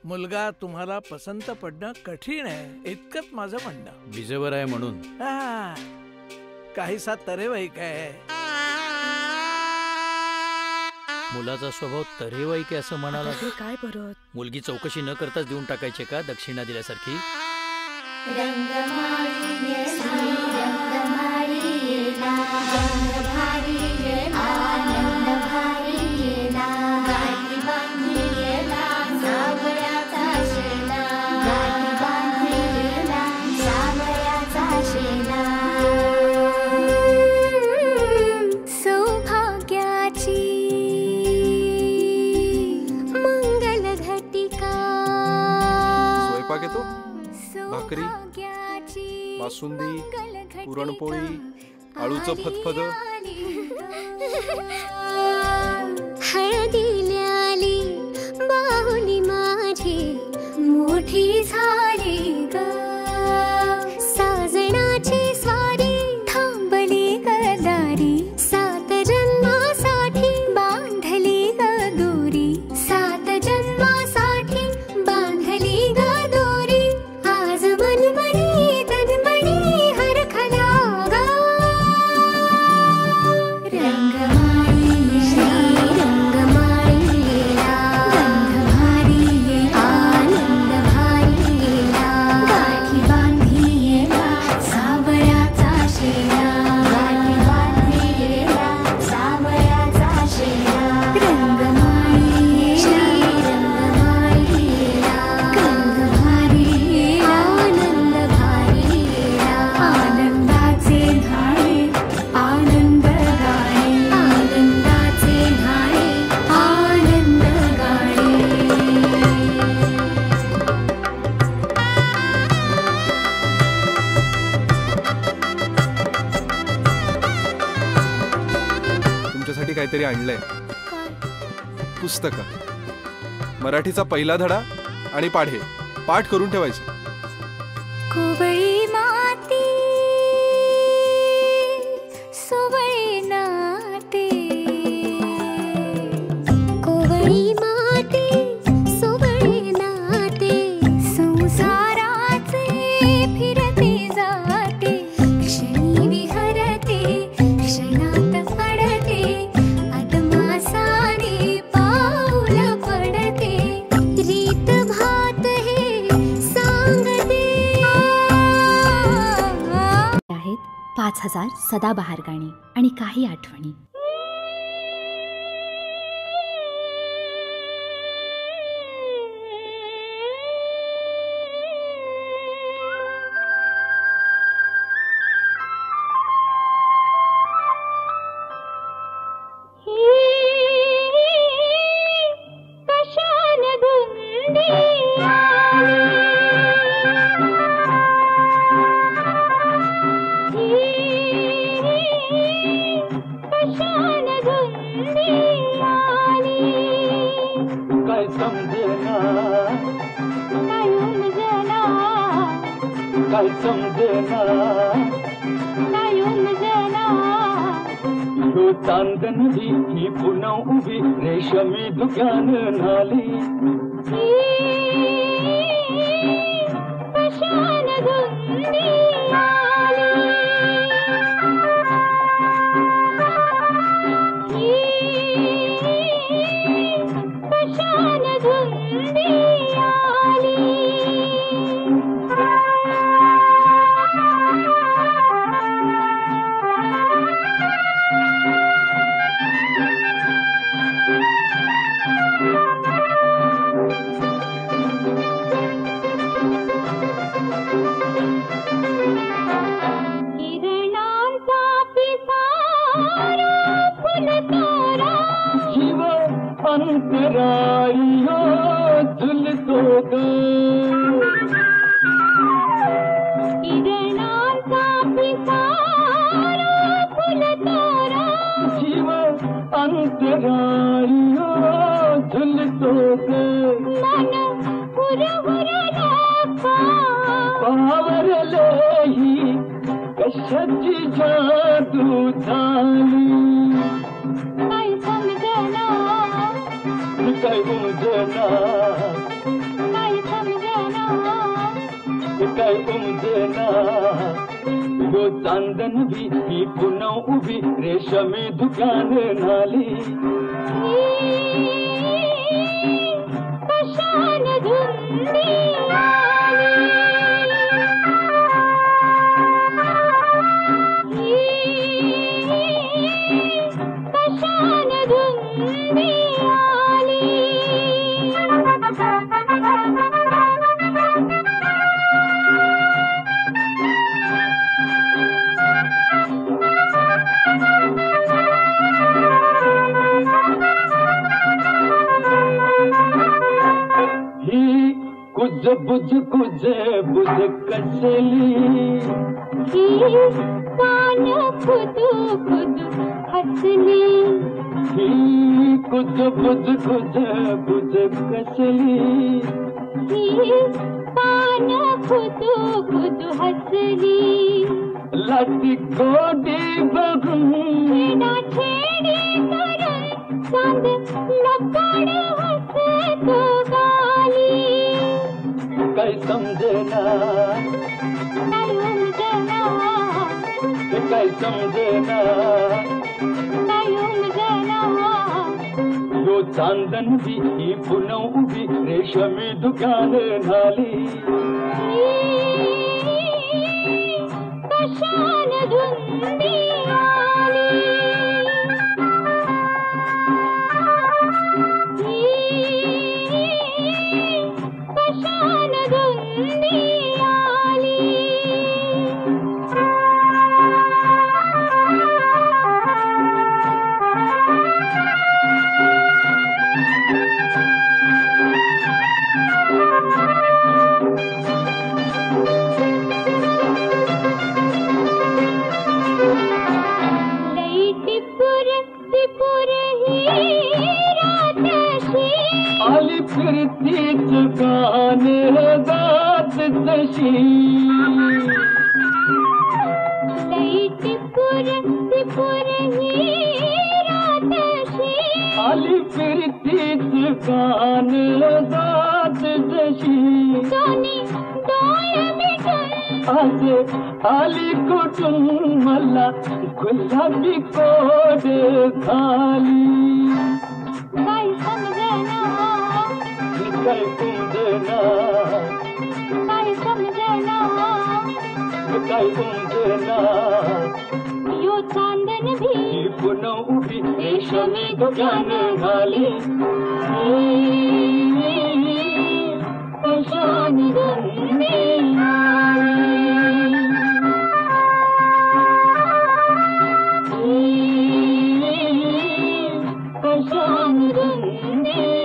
मुलगा तुम्हाला पसंत पडणं कठीण आहे इतकंच माझं म्हणणं. विजेवर आहे म्हणून काहीसा तरेवाईक आहे. मुलाचा स्वभाव तरेवाईक आहे असं म्हणाला. काय परत मुलगी चौकशी न करताच देऊन टाकायचे का दक्षिणा दिल्यासारखी? भाकरी, बासुंदी, पुरणपोळी, आळूचं फतफद. हळदीला आली बाहुली माझी मोठी झाली ग. साजणाची स्वारी थांबली गदारी. 7 जन्मासाठी बांधली ग दोरी. 7 जन्मासाठी बांधली ग दोरी. आज मनमणी तनमणी हरखला ग. रंगमाळी श्री रंगमाळीला गंध भारी आनंद भारीला. गाठी बांधिला सावयाचा शेला. गाठी बांधिला सावयाचा शेला. रंगमाळी श्री रंगमाळीला गंध भारी आनंद भारीला. आनंदाचे धाणे आनंद गाणे. आनंदाचे धाणे आनंद गाणे. तुमच्यासाठी काहीतरी आणलंय. पुस्तक, मराठीचा पहिला धडा आणि पाढे पाठ करून ठेवायचे. कोवळी माती सोवळी नाते. कोवळी माती सोवळी नाते. संसाराचे फिरते जाते. क्षणी विहरते क्षणात पडते. अदमासाने पाऊल पडते. रीत भात हे सांगते. आहेत 5000 सदाबहार गाणी आणि काही आठवणी. कशान धुंदी कशान धुंदी काय समजेना काय उमजना काय समजेना काय उमजना. ह्यो चांदणी ही पुन्हा उभी रेशमी दुकान नाली. कशान धुंदी कशान धुंदी किरणांचा पिसारा फुलतोरा. जीव अंतराळियो झुलतो ग. किरणांचा पिसारा फुलतोरा. जीव अंतराळियो झुलतो ग. मन हुरहुरला पावरले ही कशाची जादू झाली. काय समजना काय उमजना काय यो चांदन भी पुन्हा उभी रेशमी दुकान नाली कशान धुंदी आली कशान धुंदी आली कुछ बुझ कसली कान खुद हसली कुछ बुझ कसली कान खुद हसली लाटी गोडी बघून छेडी करून चांद लपड हसतो गाली काय समजेना काय समजेना यो चांदन भी पुन्हा उभी रेशमी दुकान झाली कशान धुंदी आली कशान धुंदी आली आली फिरतीच गाण जात जशी आली फिरतीच गाण जात जशी आज आली कुठून मला गुलाबी कोड खाली काय समजना काय समजना काय समजना काय समजना यो चांदन भी पुन्हा उभी रेशमी दुकान झाली कशान धुंदी कशान धुंदी